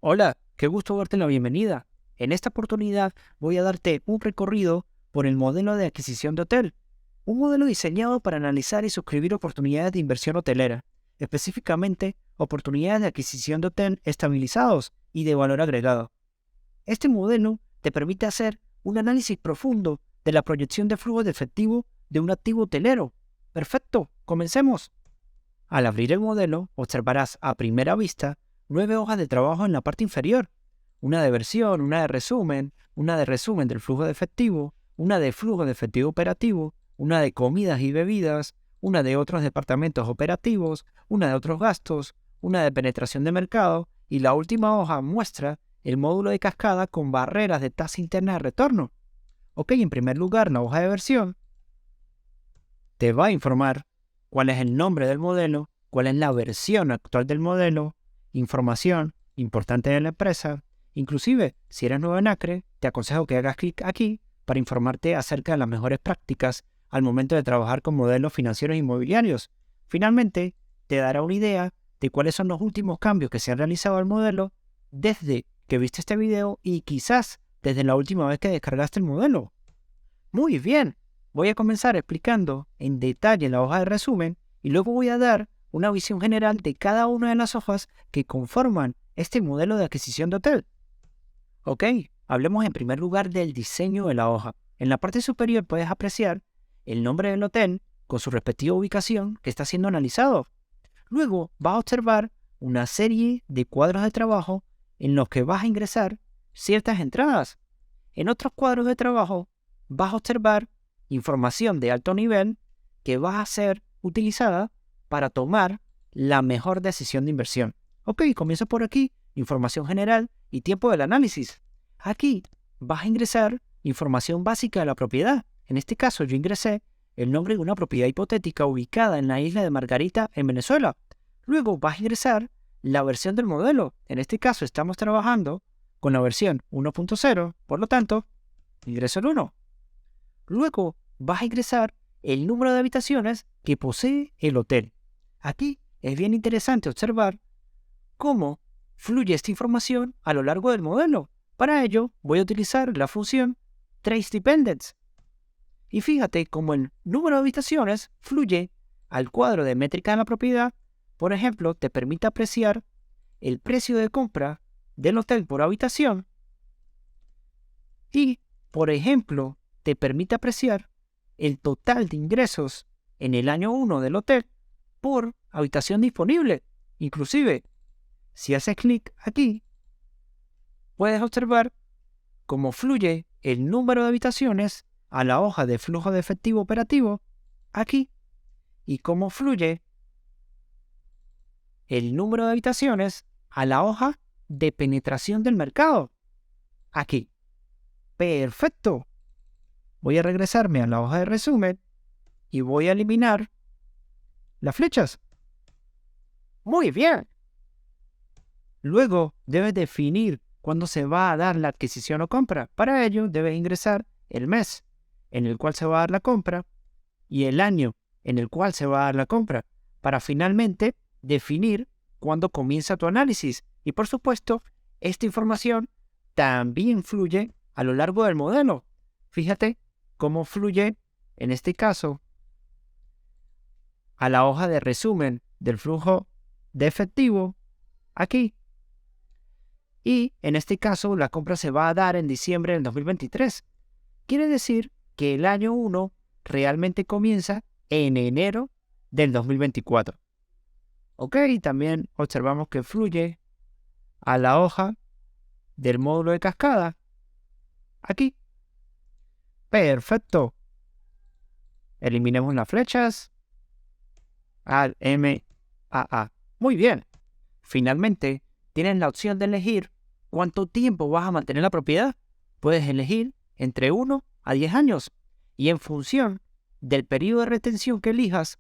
Hola, qué gusto darte la bienvenida. En esta oportunidad voy a darte un recorrido por el modelo de adquisición de hotel, un modelo diseñado para analizar y suscribir oportunidades de inversión hotelera, específicamente oportunidades de adquisición de hotel estabilizados y de valor agregado. Este modelo te permite hacer un análisis profundo de la proyección de flujo de efectivo de un activo hotelero. Perfecto, comencemos. Al abrir el modelo, observarás a primera vista 9 hojas de trabajo en la parte inferior. Una de versión, una de resumen, una de resumen del flujo de efectivo, una de flujo de efectivo operativo, una de comidas y bebidas, una de otros departamentos operativos, una de otros gastos, una de penetración de mercado y la última hoja muestra el módulo de cascada con barreras de tasa interna de retorno. Ok, en primer lugar, la hoja de versión te va a informar cuál es el nombre del modelo, cuál es la versión actual del modelo, información importante de la empresa. Inclusive, si eres nuevo en Acre, te aconsejo que hagas clic aquí para informarte acerca de las mejores prácticas al momento de trabajar con modelos financieros e inmobiliarios. Finalmente, te dará una idea de cuáles son los últimos cambios que se han realizado al modelo desde que viste este video y quizás desde la última vez que descargaste el modelo. Muy bien, voy a comenzar explicando en detalle la hoja de resumen y luego voy a dar una visión general de cada una de las hojas que conforman este modelo de adquisición de hotel. Ok, hablemos en primer lugar del diseño de la hoja. En la parte superior puedes apreciar el nombre del hotel con su respectiva ubicación que está siendo analizado. Luego vas a observar una serie de cuadros de trabajo en los que vas a ingresar ciertas entradas. En otros cuadros de trabajo vas a observar información de alto nivel que va a ser utilizada para tomar la mejor decisión de inversión. Ok, comienzo por aquí, información general y tiempo del análisis. Aquí vas a ingresar información básica de la propiedad. En este caso yo ingresé el nombre de una propiedad hipotética ubicada en la isla de Margarita, en Venezuela. Luego vas a ingresar la versión del modelo. En este caso estamos trabajando con la versión 1.0, por lo tanto, ingreso el 1. Luego vas a ingresar el número de habitaciones que posee el hotel. Aquí es bien interesante observar cómo fluye esta información a lo largo del modelo. Para ello voy a utilizar la función traceDependence. Y fíjate cómo el número de habitaciones fluye al cuadro de métrica de la propiedad. Por ejemplo, te permite apreciar el precio de compra del hotel por habitación y, por ejemplo, te permite apreciar el total de ingresos en el año 1 del hotel por habitación disponible. Inclusive, si haces clic aquí, puedes observar cómo fluye el número de habitaciones a la hoja de flujo de efectivo operativo aquí y cómo fluye el número de habitaciones a la hoja de penetración del mercado aquí. Perfecto. Voy a regresarme a la hoja de resumen y voy a eliminar las flechas. Muy bien. Luego debes definir cuándo se va a dar la adquisición o compra. Para ello debes ingresar el mes en el cual se va a dar la compra y el año en el cual se va a dar la compra para finalmente definir cuándo comienza tu análisis. Y por supuesto, esta información también fluye a lo largo del modelo. Fíjate cómo fluye, en este caso, a la hoja de resumen del flujo de efectivo aquí. Y en este caso la compra se va a dar en diciembre del 2023. Quiere decir que el año 1 realmente comienza en enero del 2024. Ok, también observamos que fluye a la hoja del módulo de cascada aquí. Perfecto. Eliminemos las flechas. Al M, A, A. Muy bien. Finalmente, tienes la opción de elegir cuánto tiempo vas a mantener la propiedad. Puedes elegir entre 1 a 10 años. Y en función del periodo de retención que elijas,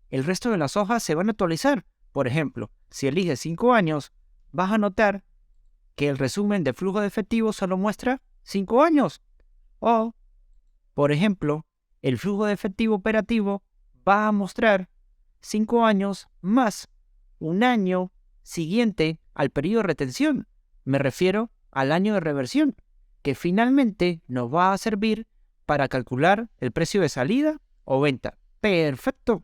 el resto de las hojas se van a actualizar. Por ejemplo, si eliges 5 años, vas a notar que el resumen de flujo de efectivo solo muestra 5 años. O, por ejemplo, el flujo de efectivo operativo va a mostrar 5 años más un año siguiente al periodo de retención. Me refiero al año de reversión, que finalmente nos va a servir para calcular el precio de salida o venta. ¡Perfecto!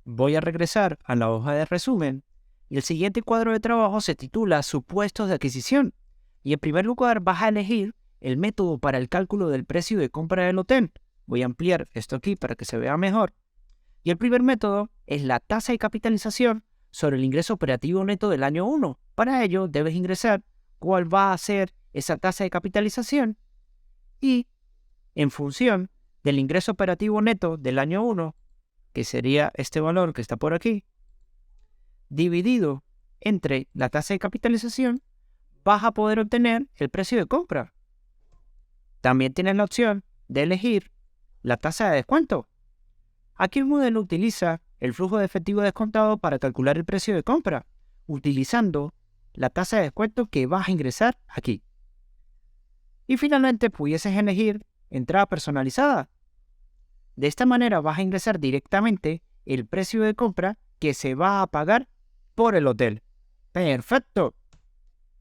Voy a regresar a la hoja de resumen y el siguiente cuadro de trabajo se titula Supuestos de adquisición. Y en primer lugar vas a elegir el método para el cálculo del precio de compra del hotel. Voy a ampliar esto aquí para que se vea mejor. Y el primer método es la tasa de capitalización sobre el ingreso operativo neto del año 1. Para ello debes ingresar cuál va a ser esa tasa de capitalización y en función del ingreso operativo neto del año 1, que sería este valor que está por aquí, dividido entre la tasa de capitalización, vas a poder obtener el precio de compra. También tienes la opción de elegir la tasa de descuento. Aquí el modelo utiliza el flujo de efectivo descontado para calcular el precio de compra, utilizando la tasa de descuento que vas a ingresar aquí. Y finalmente pudieses elegir entrada personalizada. De esta manera vas a ingresar directamente el precio de compra que se va a pagar por el hotel. ¡Perfecto!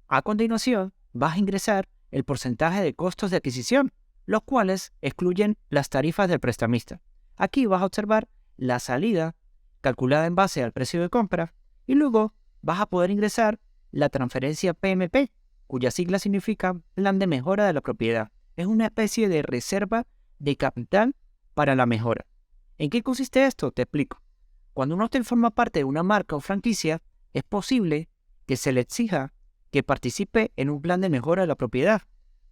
A continuación vas a ingresar el porcentaje de costos de adquisición, los cuales excluyen las tarifas del prestamista. Aquí vas a observar la salida calculada en base al precio de compra y luego vas a poder ingresar la transferencia PMP, cuya sigla significa Plan de Mejora de la Propiedad. Es una especie de reserva de capital para la mejora. ¿En qué consiste esto? Te explico. Cuando un hotel forma parte de una marca o franquicia, es posible que se le exija que participe en un plan de mejora de la propiedad.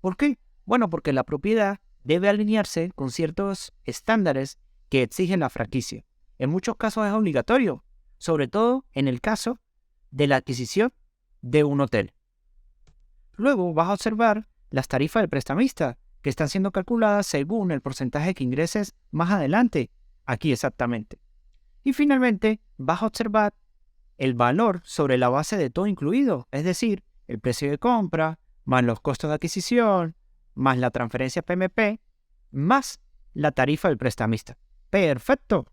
¿Por qué? Bueno, porque la propiedad debe alinearse con ciertos estándares que exige la franquicia. En muchos casos es obligatorio, sobre todo en el caso de la adquisición de un hotel. Luego vas a observar las tarifas del prestamista, que están siendo calculadas según el porcentaje que ingreses más adelante, aquí exactamente. Y finalmente vas a observar el valor sobre la base de todo incluido, es decir, el precio de compra, más los costos de adquisición, más la transferencia PMP, más la tarifa del prestamista. ¡Perfecto!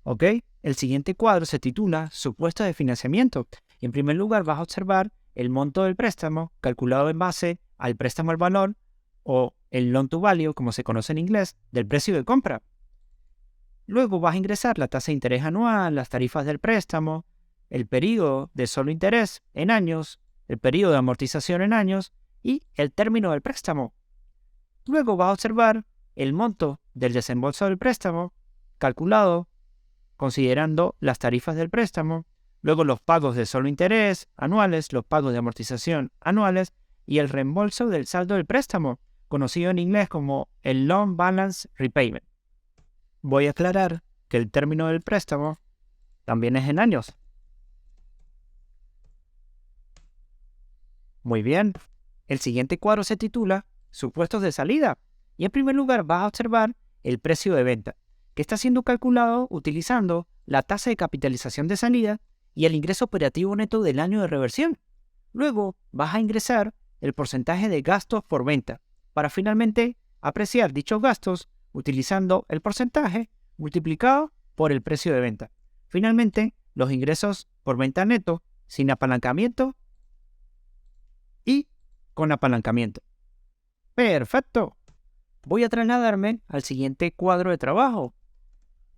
¿Ok? El siguiente cuadro se titula Supuestos de financiamiento. Y en primer lugar vas a observar el monto del préstamo calculado en base al préstamo al valor o el loan to value, como se conoce en inglés, del precio de compra. Luego vas a ingresar la tasa de interés anual, las tarifas del préstamo, el periodo de solo interés en años, el periodo de amortización en años y el término del préstamo. Luego vas a observar el monto del desembolso del préstamo calculado considerando las tarifas del préstamo, luego los pagos de solo interés anuales, los pagos de amortización anuales y el reembolso del saldo del préstamo, conocido en inglés como el Loan Balance Repayment. Voy a aclarar que el término del préstamo también es en años. Muy bien, el siguiente cuadro se titula Supuestos de salida y en primer lugar vas a observar el precio de venta, que está siendo calculado utilizando la tasa de capitalización de salida y el ingreso operativo neto del año de reversión. Luego vas a ingresar el porcentaje de gastos por venta, para finalmente apreciar dichos gastos utilizando el porcentaje multiplicado por el precio de venta. Finalmente, los ingresos por venta neto sin apalancamiento y con apalancamiento. ¡Perfecto! Voy a trasladarme al siguiente cuadro de trabajo,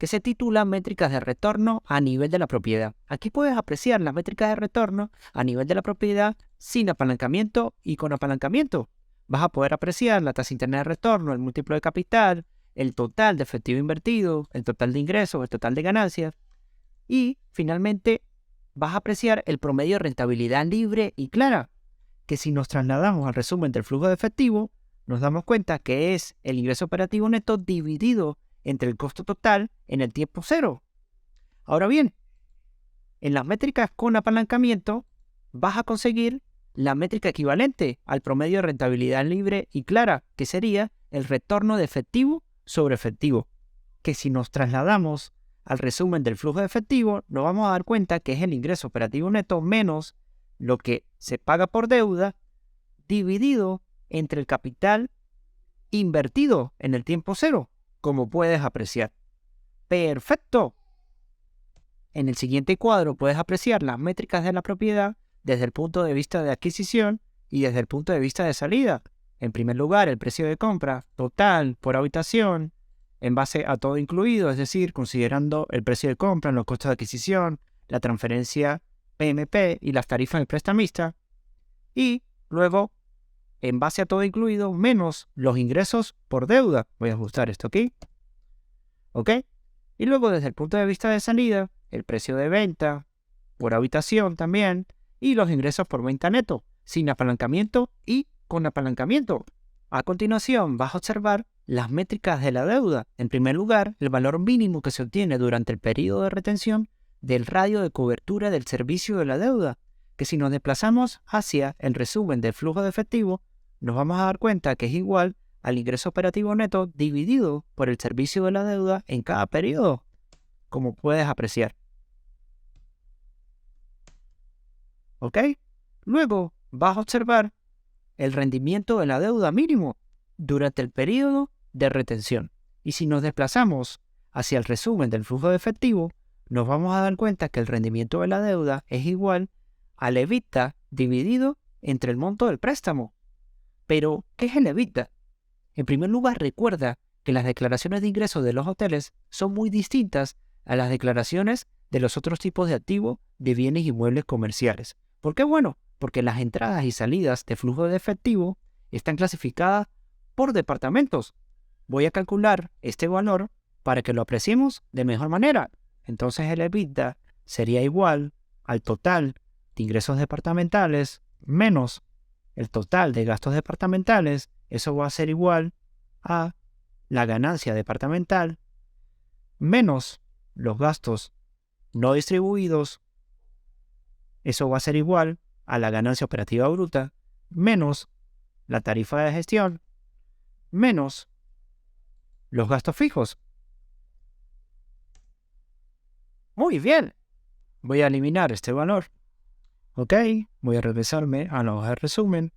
que se titula Métricas de retorno a nivel de la propiedad. Aquí puedes apreciar las métricas de retorno a nivel de la propiedad sin apalancamiento y con apalancamiento. Vas a poder apreciar la tasa interna de retorno, el múltiplo de capital, el total de efectivo invertido, el total de ingresos, el total de ganancias. Y finalmente vas a apreciar el promedio de rentabilidad libre y clara, que si nos trasladamos al resumen del flujo de efectivo, nos damos cuenta que es el ingreso operativo neto dividido entre el costo total en el tiempo cero. Ahora bien, en las métricas con apalancamiento vas a conseguir la métrica equivalente al promedio de rentabilidad libre y clara, que sería el retorno de efectivo sobre efectivo, que si nos trasladamos al resumen del flujo de efectivo, nos vamos a dar cuenta que es el ingreso operativo neto menos lo que se paga por deuda dividido entre el capital invertido en el tiempo cero, como puedes apreciar. ¡Perfecto! En el siguiente cuadro puedes apreciar las métricas de la propiedad desde el punto de vista de adquisición y desde el punto de vista de salida. En primer lugar, el precio de compra total por habitación en base a todo incluido, es decir, considerando el precio de compra, los costos de adquisición, la transferencia PMP y las tarifas del prestamista. Y luego, en base a todo incluido, menos los ingresos por deuda. Voy a ajustar esto aquí. ¿Ok? Y luego, desde el punto de vista de salida, el precio de venta por habitación también y los ingresos por venta neto, sin apalancamiento y con apalancamiento. A continuación, vas a observar las métricas de la deuda. En primer lugar, el valor mínimo que se obtiene durante el periodo de retención del radio de cobertura del servicio de la deuda, que si nos desplazamos hacia el resumen del flujo de efectivo, nos vamos a dar cuenta que es igual al ingreso operativo neto dividido por el servicio de la deuda en cada periodo, como puedes apreciar. ¿Ok? Luego vas a observar el rendimiento de la deuda mínimo durante el periodo de retención. Y si nos desplazamos hacia el resumen del flujo de efectivo, nos vamos a dar cuenta que el rendimiento de la deuda es igual al EBITDA dividido entre el monto del préstamo. Pero, ¿qué es el EBITDA? En primer lugar, recuerda que las declaraciones de ingresos de los hoteles son muy distintas a las declaraciones de los otros tipos de activos de bienes inmuebles comerciales. ¿Por qué? Bueno, porque las entradas y salidas de flujo de efectivo están clasificadas por departamentos. Voy a calcular este valor para que lo apreciemos de mejor manera. Entonces el EBITDA sería igual al total de ingresos departamentales menos el total de gastos departamentales. Eso va a ser igual a la ganancia departamental menos los gastos no distribuidos. Eso va a ser igual a la ganancia operativa bruta menos la tarifa de gestión menos los gastos fijos. Muy bien. Voy a eliminar este valor. Ok, voy a regresarme a la hoja de resumen.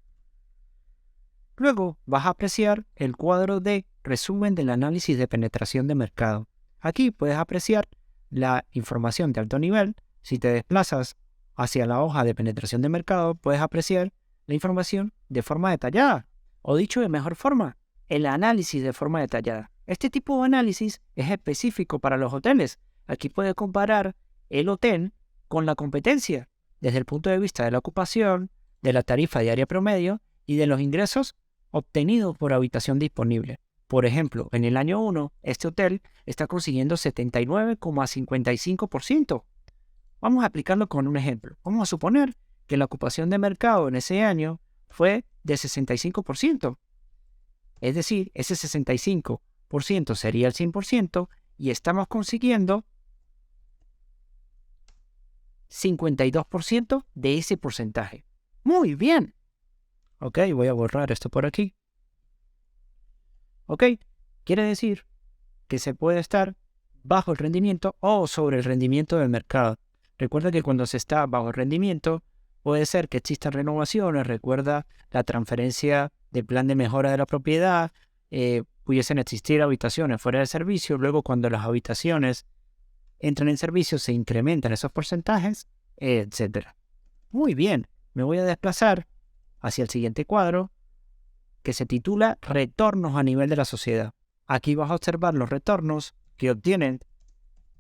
Luego vas a apreciar el cuadro de resumen del análisis de penetración de mercado. Aquí puedes apreciar la información de alto nivel. Si te desplazas hacia la hoja de penetración de mercado, puedes apreciar la información de forma detallada. O dicho de mejor forma, el análisis de forma detallada. Este tipo de análisis es específico para los hoteles. Aquí puedes comparar el hotel con la competencia desde el punto de vista de la ocupación, de la tarifa diaria promedio y de los ingresos obtenidos por habitación disponible. Por ejemplo, en el año 1, este hotel está consiguiendo 79,55%. Vamos a aplicarlo con un ejemplo. Vamos a suponer que la ocupación de mercado en ese año fue de 65%. Es decir, ese 65% sería el 100% y estamos consiguiendo 52% de ese porcentaje. Muy bien. Ok, voy a borrar esto por aquí. Ok, quiere decir que se puede estar bajo el rendimiento o sobre el rendimiento del mercado. Recuerda que cuando se está bajo el rendimiento, puede ser que existan renovaciones. Recuerda la transferencia del plan de mejora de la propiedad. Pudiesen existir habitaciones fuera de servicio. Luego, cuando las habitaciones entran en servicio, se incrementan esos porcentajes, etc. Muy bien, me voy a desplazar hacia el siguiente cuadro, que se titula Retornos a nivel de la sociedad. Aquí vas a observar los retornos que obtienen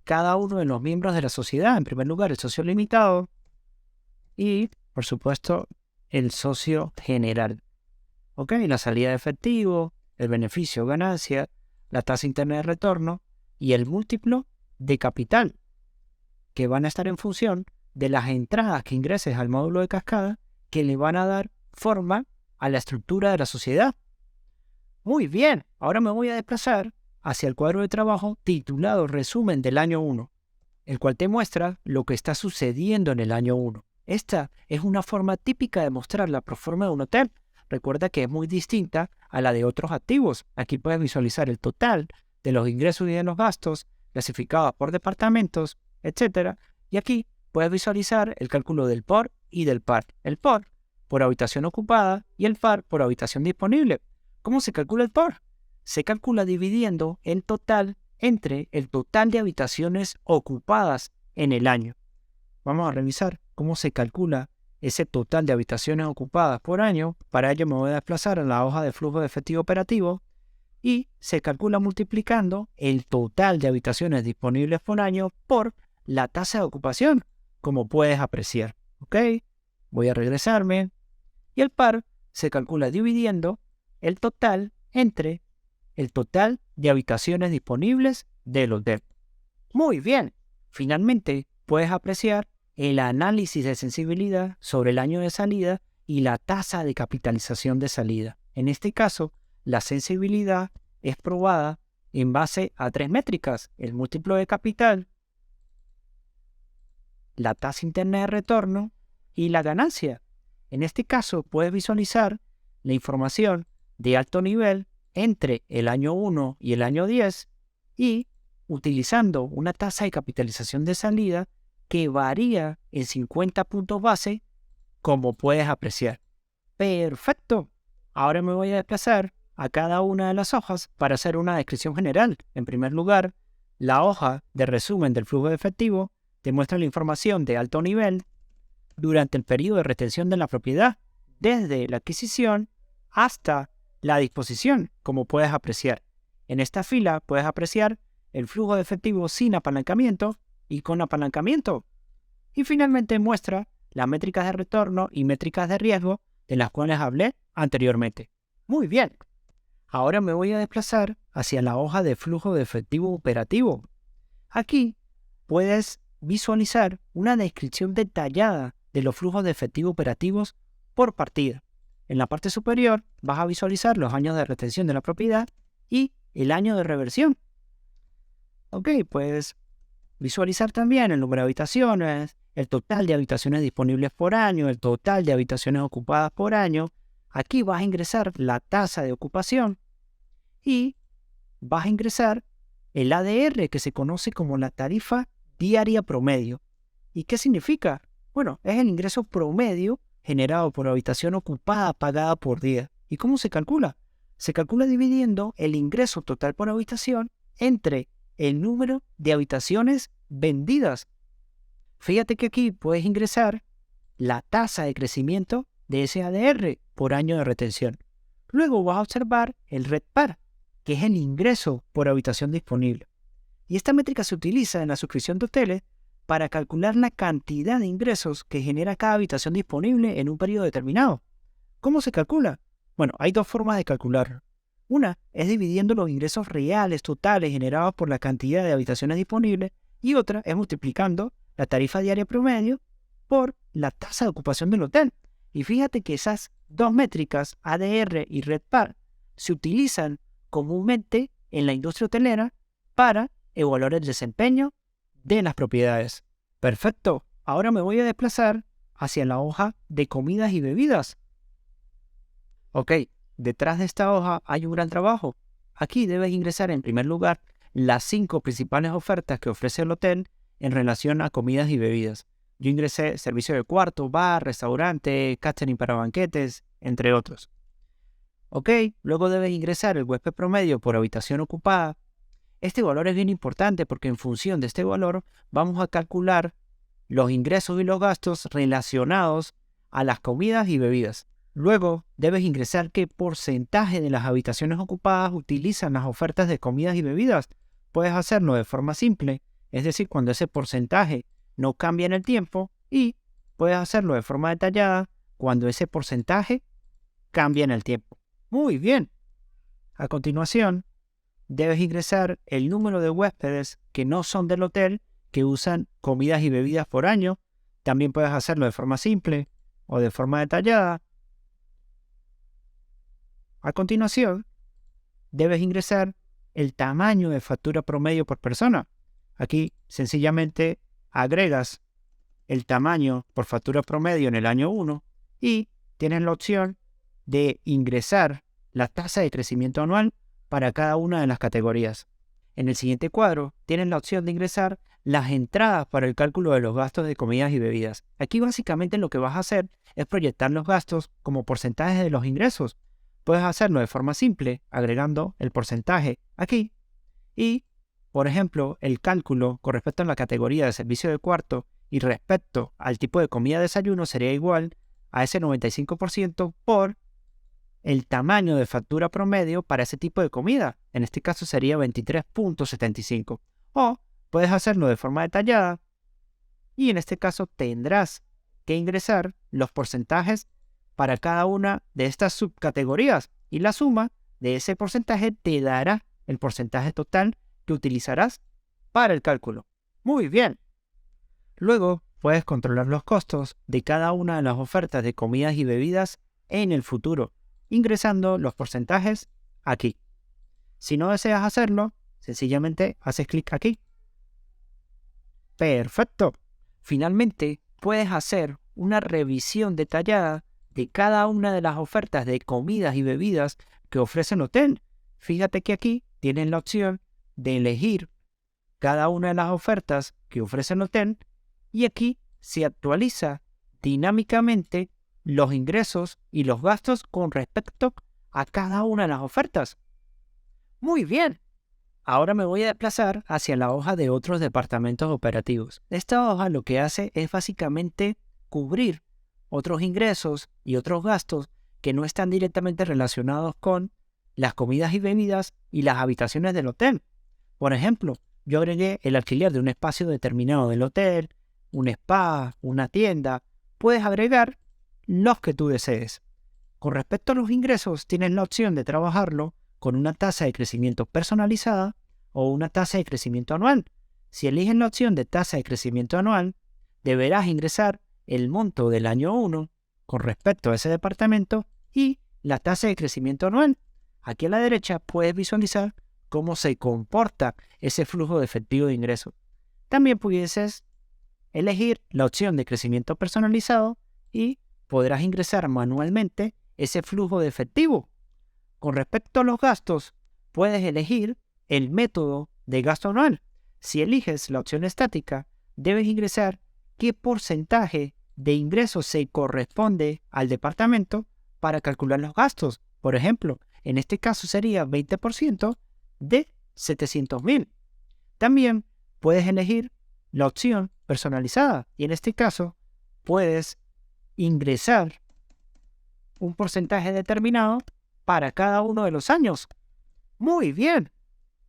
cada uno de los miembros de la sociedad. En primer lugar, el socio limitado y, por supuesto, el socio general. ¿Ok? La salida de efectivo, el beneficio o ganancia, la tasa interna de retorno y el múltiplo de capital, que van a estar en función de las entradas que ingreses al módulo de cascada que le van a dar forma a la estructura de la sociedad. Muy bien, ahora me voy a desplazar hacia el cuadro de trabajo titulado Resumen del año 1, el cual te muestra lo que está sucediendo en el año 1. Esta es una forma típica de mostrar la proforma de un hotel. Recuerda que es muy distinta a la de otros activos. Aquí puedes visualizar el total de los ingresos y de los gastos clasificados por departamentos, etc. Y aquí puedes visualizar el cálculo del POR y del PAR. El POR por habitación ocupada y el PAR por habitación disponible. ¿Cómo se calcula el POR? Se calcula dividiendo el total entre el total de habitaciones ocupadas en el año. Vamos a revisar cómo se calcula ese total de habitaciones ocupadas por año. Para ello me voy a desplazar a la hoja de flujo de efectivo operativo y se calcula multiplicando el total de habitaciones disponibles por año por la tasa de ocupación, como puedes apreciar. ¿Ok? Voy a regresarme y el par se calcula dividiendo el total entre el total de habitaciones disponibles del hotel. Muy bien. Finalmente, puedes apreciar el análisis de sensibilidad sobre el año de salida y la tasa de capitalización de salida. En este caso, la sensibilidad es probada en base a 3 métricas: el múltiplo de capital, la tasa interna de retorno y la ganancia. En este caso, puedes visualizar la información de alto nivel entre el año 1 y el año 10 y utilizando una tasa de capitalización de salida que varía en 50 puntos base, como puedes apreciar. Perfecto. Ahora me voy a desplazar a cada una de las hojas para hacer una descripción general. En primer lugar, la hoja de resumen del flujo de efectivo te muestra la información de alto nivel durante el periodo de retención de la propiedad, desde la adquisición hasta la disposición, como puedes apreciar. En esta fila puedes apreciar el flujo de efectivo sin apalancamiento y con apalancamiento. Y finalmente muestra las métricas de retorno y métricas de riesgo de las cuales hablé anteriormente. Muy bien. Ahora me voy a desplazar hacia la hoja de flujo de efectivo operativo. Aquí puedes visualizar una descripción detallada de los flujos de efectivo operativos por partida. En la parte superior vas a visualizar los años de retención de la propiedad y el año de reversión. Ok, puedes visualizar también el número de habitaciones, el total de habitaciones disponibles por año, el total de habitaciones ocupadas por año. Aquí vas a ingresar la tasa de ocupación y vas a ingresar el ADR, que se conoce como la tarifa diaria promedio. ¿Y qué significa? Bueno, es el ingreso promedio generado por habitación ocupada pagada por día. ¿Y cómo se calcula? Se calcula dividiendo el ingreso total por habitación entre el número de habitaciones vendidas. Fíjate que aquí puedes ingresar la tasa de crecimiento de ese ADR por año de retención. Luego vas a observar el RevPAR, que es el ingreso por habitación disponible. Y esta métrica se utiliza en la suscripción de hoteles para calcular la cantidad de ingresos que genera cada habitación disponible en un periodo determinado. ¿Cómo se calcula? Bueno, hay dos formas de calcularlo. Una es dividiendo los ingresos reales totales generados por la cantidad de habitaciones disponibles y otra es multiplicando la tarifa diaria promedio por la tasa de ocupación del hotel. Y fíjate que esas dos métricas, ADR y RevPAR, se utilizan comúnmente en la industria hotelera para evaluar el desempeño de las propiedades. Perfecto. Ahora me voy a desplazar hacia la hoja de comidas y bebidas. Ok, detrás de esta hoja hay un gran trabajo. Aquí debes ingresar en primer lugar las 5 principales ofertas que ofrece el hotel en relación a comidas y bebidas. Yo ingresé servicio de cuarto, bar, restaurante, catering para banquetes, entre otros. Ok, luego debes ingresar el huésped promedio por habitación ocupada. Este valor es bien importante porque en función de este valor vamos a calcular los ingresos y los gastos relacionados a las comidas y bebidas. Luego debes ingresar qué porcentaje de las habitaciones ocupadas utilizan las ofertas de comidas y bebidas. Puedes hacerlo de forma simple, es decir, cuando ese porcentaje no cambia en el tiempo, y puedes hacerlo de forma detallada cuando ese porcentaje cambia en el tiempo. Muy bien. A continuación, debes ingresar el número de huéspedes que no son del hotel que usan comidas y bebidas por año. También puedes hacerlo de forma simple o de forma detallada. A continuación, debes ingresar el tamaño de factura promedio por persona. Aquí sencillamente agregas el tamaño por factura promedio en el año 1 y tienes la opción de ingresar la tasa de crecimiento anual para cada una de las categorías. En el siguiente cuadro tienes la opción de ingresar las entradas para el cálculo de los gastos de comidas y bebidas. Aquí básicamente lo que vas a hacer es proyectar los gastos como porcentajes de los ingresos. Puedes hacerlo de forma simple agregando el porcentaje aquí y, por ejemplo, el cálculo con respecto a la categoría de servicio de cuarto y respecto al tipo de comida de desayuno sería igual a ese 95% por el tamaño de factura promedio para ese tipo de comida. En este caso sería 23.75. O puedes hacerlo de forma detallada y en este caso tendrás que ingresar los porcentajes para cada una de estas subcategorías y la suma de ese porcentaje te dará el porcentaje total que utilizarás para el cálculo. Muy bien. Luego puedes controlar los costos de cada una de las ofertas de comidas y bebidas en el futuro, ingresando los porcentajes aquí. Si no deseas hacerlo, sencillamente haces clic aquí. ¡Perfecto! Finalmente, puedes hacer una revisión detallada de cada una de las ofertas de comidas y bebidas que ofrece el hotel. Fíjate que aquí tienes la opción de elegir cada una de las ofertas que ofrece el hotel y aquí se actualiza dinámicamente los ingresos y los gastos con respecto a cada una de las ofertas. Muy bien. Ahora me voy a desplazar hacia la hoja de otros departamentos operativos. Esta hoja lo que hace es básicamente cubrir otros ingresos y otros gastos que no están directamente relacionados con las comidas y bebidas y las habitaciones del hotel. Por ejemplo, yo agregué el alquiler de un espacio determinado del hotel, un spa, una tienda. Puedes agregar los que tú desees. Con respecto a los ingresos, tienes la opción de trabajarlo con una tasa de crecimiento personalizada o una tasa de crecimiento anual. Si eliges la opción de tasa de crecimiento anual, deberás ingresar el monto del año 1 con respecto a ese departamento y la tasa de crecimiento anual. Aquí a la derecha puedes visualizar cómo se comporta ese flujo de efectivo de ingresos. También pudieses elegir la opción de crecimiento personalizado y podrás ingresar manualmente ese flujo de efectivo. Con respecto a los gastos, puedes elegir el método de gasto anual. Si eliges la opción estática, debes ingresar qué porcentaje de ingresos se corresponde al departamento para calcular los gastos. Por ejemplo, en este caso sería 20% de 700,000. También puedes elegir la opción personalizada y en este caso puedes ingresar un porcentaje determinado para cada uno de los años. Muy bien.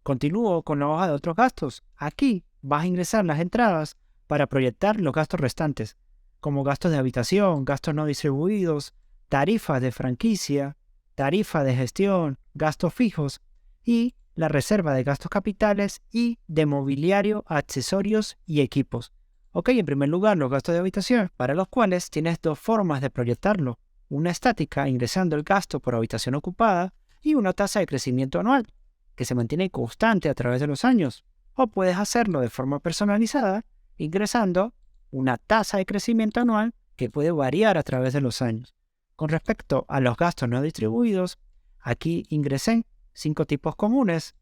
Continúo con la hoja de otros gastos. Aquí vas a ingresar las entradas para proyectar los gastos restantes, como gastos de habitación, gastos no distribuidos, tarifas de franquicia, tarifa de gestión, gastos fijos y la reserva de gastos capitales y de mobiliario, accesorios y equipos. Ok, en primer lugar, los gastos de habitación, para los cuales tienes dos formas de proyectarlo. Una estática, ingresando el gasto por habitación ocupada, y una tasa de crecimiento anual, que se mantiene constante a través de los años. O puedes hacerlo de forma personalizada, ingresando una tasa de crecimiento anual que puede variar a través de los años. Con respecto a los gastos no distribuidos, aquí ingresé 5 tipos comunes.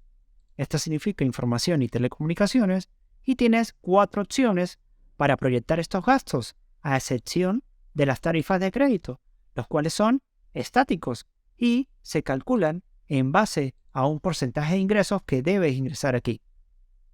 Esto significa información y telecomunicaciones, y tienes 4 opciones para proyectar estos gastos, a excepción de las tarifas de crédito, los cuales son estáticos y se calculan en base a un porcentaje de ingresos que debes ingresar aquí.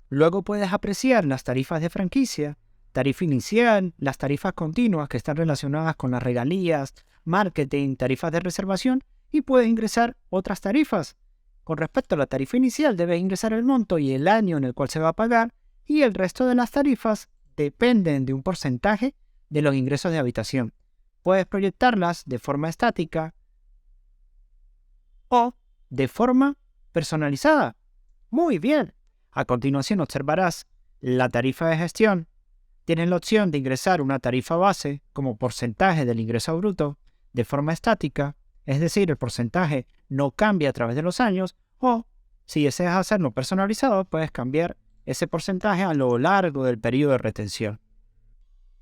Luego puedes apreciar las tarifas de franquicia, tarifa inicial, las tarifas continuas que están relacionadas con las regalías, marketing, tarifas de reservación y puedes ingresar otras tarifas. Con respecto a la tarifa inicial debes ingresar el monto y el año en el cual se va a pagar y el resto de las tarifas dependen de un porcentaje de los ingresos de habitación. Puedes proyectarlas de forma estática o de forma personalizada. Muy bien. A continuación observarás la tarifa de gestión. Tienes la opción de ingresar una tarifa base como porcentaje del ingreso bruto de forma estática, es decir, el porcentaje no cambia a través de los años, o si deseas hacerlo personalizado, puedes cambiar ese porcentaje a lo largo del periodo de retención.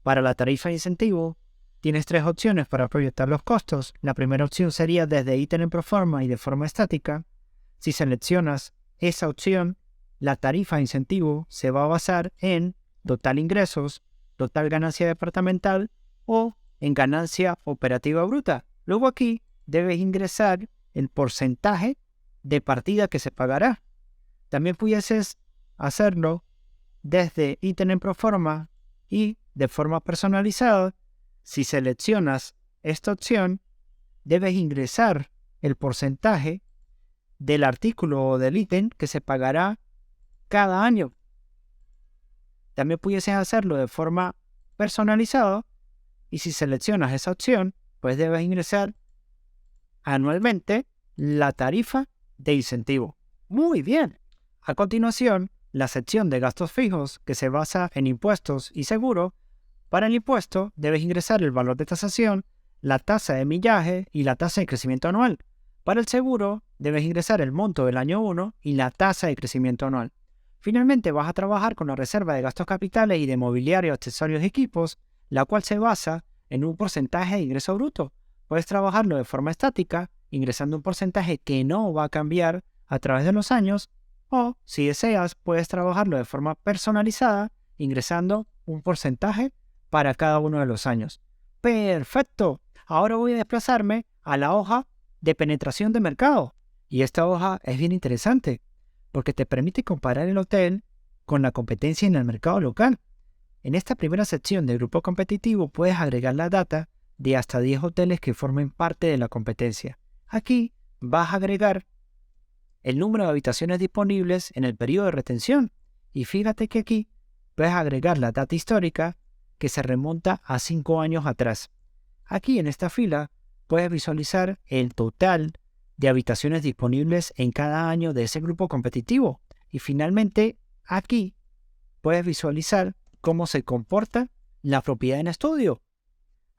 Para la tarifa de incentivo, tienes 3 opciones para proyectar los costos. La primera opción sería desde ítem en proforma y de forma estática. Si seleccionas esa opción, la tarifa de incentivo se va a basar en total ingresos, total ganancia departamental o en ganancia operativa bruta. Luego aquí debes ingresar el porcentaje de partida que se pagará. También pudieses hacerlo desde ítem en proforma y de forma personalizada. Si seleccionas esta opción, debes ingresar el porcentaje del artículo o del ítem que se pagará cada año. También pudieses hacerlo de forma personalizada y si seleccionas esa opción, pues debes ingresar anualmente la tarifa de incentivo. Muy bien. A continuación, la sección de gastos fijos que se basa en impuestos y seguro. Para el impuesto, debes ingresar el valor de tasación, la tasa de millaje y la tasa de crecimiento anual. Para el seguro, debes ingresar el monto del año 1 y la tasa de crecimiento anual. Finalmente, vas a trabajar con la reserva de gastos capitales y de mobiliario, accesorios y equipos, la cual se basa en un porcentaje de ingreso bruto. Puedes trabajarlo de forma estática, ingresando un porcentaje que no va a cambiar a través de los años, o, si deseas, puedes trabajarlo de forma personalizada, ingresando un porcentaje para cada uno de los años. ¡Perfecto! Ahora voy a desplazarme a la hoja de penetración de mercado. Y esta hoja es bien interesante, porque te permite comparar el hotel con la competencia en el mercado local. En esta primera sección de grupo competitivo puedes agregar la data de hasta 10 hoteles que formen parte de la competencia. Aquí vas a agregar el número de habitaciones disponibles en el periodo de retención. Y fíjate que aquí puedes agregar la data histórica que se remonta a 5 años atrás. Aquí en esta fila puedes visualizar el total de habitaciones disponibles en cada año de ese grupo competitivo. Y finalmente aquí puedes visualizar cómo se comporta la propiedad en estudio.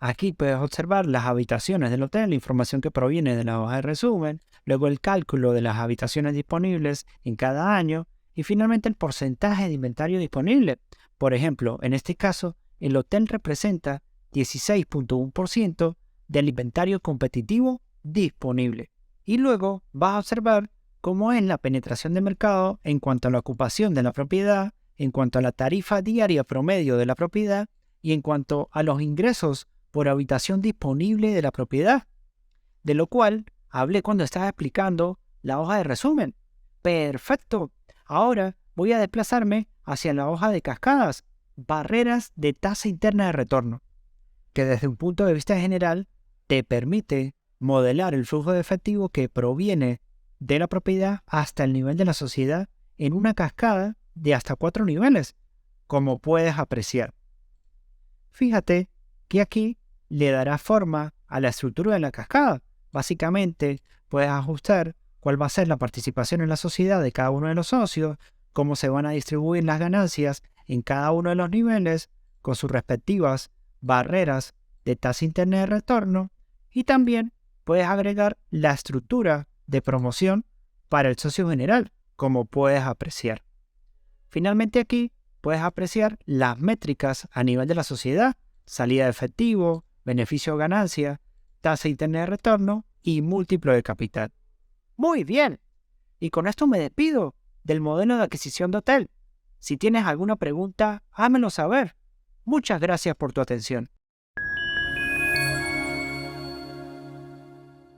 Aquí puedes observar las habitaciones del hotel, la información que proviene de la hoja de resumen, luego el cálculo de las habitaciones disponibles en cada año y finalmente el porcentaje de inventario disponible. Por ejemplo, en este caso, el hotel representa 16.1% del inventario competitivo disponible. Y luego vas a observar cómo es la penetración de mercado en cuanto a la ocupación de la propiedad, en cuanto a la tarifa diaria promedio de la propiedad y en cuanto a los ingresos por habitación disponible de la propiedad, de lo cual hablé cuando estaba explicando la hoja de resumen. ¡Perfecto! Ahora voy a desplazarme hacia la hoja de cascadas, barreras de tasa interna de retorno, que desde un punto de vista general te permite modelar el flujo de efectivo que proviene de la propiedad hasta el nivel de la sociedad en una cascada de hasta 4 niveles, como puedes apreciar. Fíjate que aquí le dará forma a la estructura de la cascada. Básicamente, puedes ajustar cuál va a ser la participación en la sociedad de cada uno de los socios, cómo se van a distribuir las ganancias en cada uno de los niveles, con sus respectivas barreras de tasa interna de retorno, y también puedes agregar la estructura de promoción para el socio general, como puedes apreciar. Finalmente aquí puedes apreciar las métricas a nivel de la sociedad, salida de efectivo, beneficio o ganancia, tasa interna de retorno y múltiplo de capital. Muy bien, y con esto me despido del modelo de adquisición de hotel. Si tienes alguna pregunta, házmelo saber. Muchas gracias por tu atención.